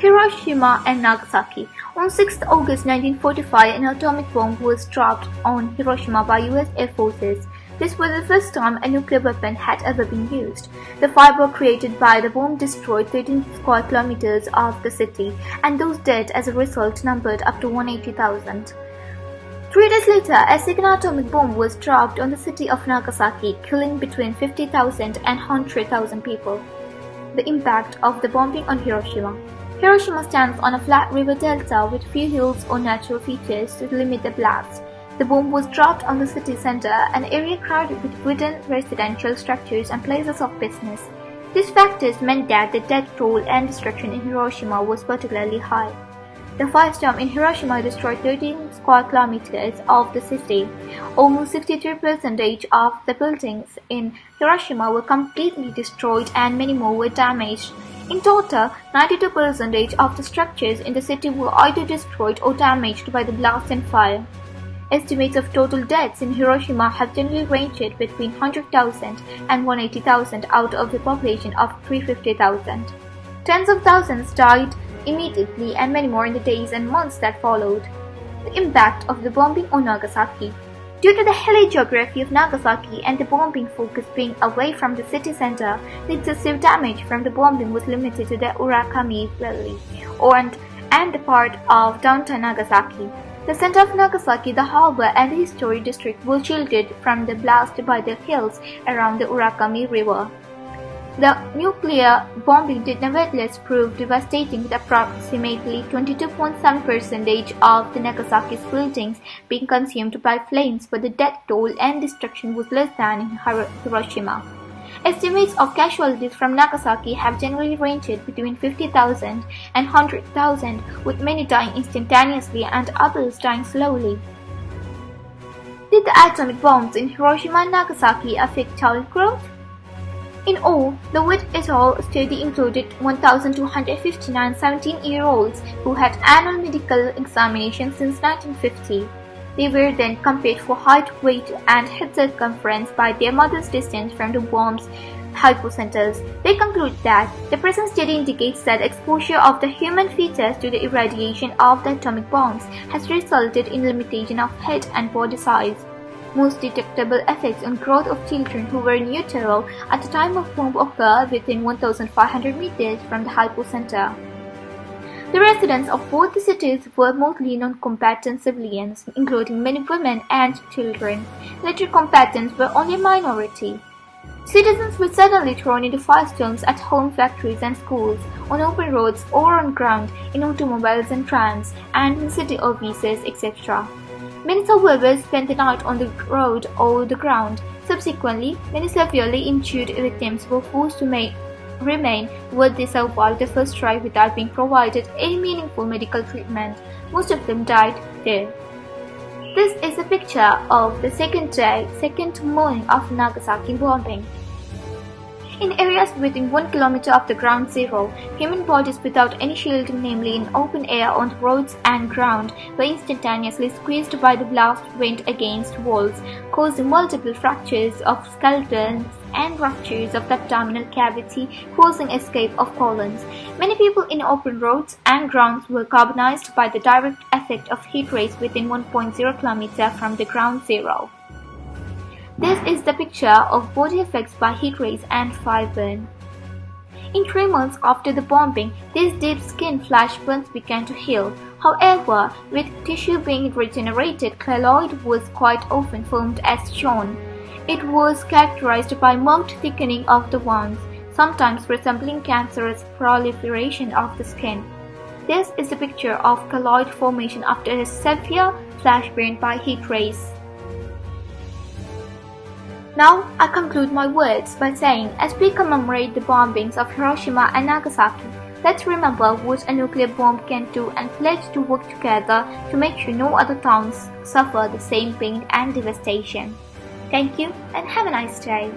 Hiroshima and Nagasaki. On 6 August 1945, an atomic bomb was dropped on Hiroshima by US Air Forces. This was the first time a nuclear weapon had ever been used. The fire created by the bomb destroyed 13 square kilometers of the city, and those dead as a result numbered up to 180,000. 3 days later, a second atomic bomb was dropped on the city of Nagasaki, killing between 50,000 and 100,000 people. The impact of the bombing on Hiroshima. Hiroshima stands on a flat river delta with few hills or natural features to limit the blast. The bomb was dropped on the city center, an area crowded with wooden residential structures and places of business. These factors meant that the death toll and destruction in Hiroshima was particularly high. The firestorm in Hiroshima destroyed 13 square kilometers of the city. Almost 63% of the buildings in Hiroshima were completely destroyed and many more were damaged. In total, 92% of the structures in the city were either destroyed or damaged by the blast and fire. Estimates of total deaths in Hiroshima have generally ranged between 100,000 and 180,000 out of a population of 350,000. Tens of thousands died immediately and many more in the days and months that followed. The impact of the bombing on Nagasaki. Due to the hilly geography of Nagasaki and the bombing focus being away from the city center, the excessive damage from the bombing was limited to the Urakami Valley and the part of downtown Nagasaki. The center of Nagasaki, the harbor, and the historic district were shielded from the blast by the hills around the Urakami River. The nuclear bombing did nevertheless prove devastating, with approximately 22.7% of the Nagasaki's buildings being consumed by flames, but the death toll and destruction was less than in Hiroshima. Estimates of casualties from Nagasaki have generally ranged between 50,000 and 100,000, with many dying instantaneously and others dying slowly. Did the atomic bombs in Hiroshima and Nagasaki affect child growth? In all, the Witt et al. Study included 1,259 17-year-olds who had annual medical examinations since 1950. They were then compared for height, weight, and head circumference by their mother's distance from the bomb's hypocenters. They conclude that the present study indicates that exposure of the human fetus to the irradiation of the atomic bombs has resulted in limitation of head and body size. Most detectable effects on growth of children who were in utero at the time of bomb occur within 1,500 meters from the hypocenter. The residents of both the cities were mostly non-combatant civilians, including many women and children. Later combatants were only a minority. Citizens were suddenly thrown into firestorms at home, factories and schools, on open roads or on ground, in automobiles and trams, and in city offices, etc. Many survivors spent the night on the road or the ground. Subsequently, many severely injured victims were forced to remain where they survived the first strike without being provided any meaningful medical treatment. Most of them died there. This is a picture of the second morning of Nagasaki bombing. In areas within 1 kilometer of the ground zero, human bodies without any shielding, namely in open air on the roads and ground, were instantaneously squeezed by the blast wind against walls, causing multiple fractures of skeletons and ruptures of the abdominal cavity, causing escape of colons. Many people in open roads and grounds were carbonized by the direct effect of heat rays within 1.0 kilometer from the ground zero. This is the picture of body effects by heat rays and fire burn. In 3 months after the bombing, these deep skin flash burns began to heal. However, with tissue being regenerated, keloid was quite often formed as shown. It was characterized by marked thickening of the wounds, sometimes resembling cancerous proliferation of the skin. This is a picture of keloid formation after a severe flash burn by heat rays. Now, I conclude my words by saying, as we commemorate the bombings of Hiroshima and Nagasaki, let's remember what a nuclear bomb can do and pledge to work together to make sure no other towns suffer the same pain and devastation. Thank you and have a nice day.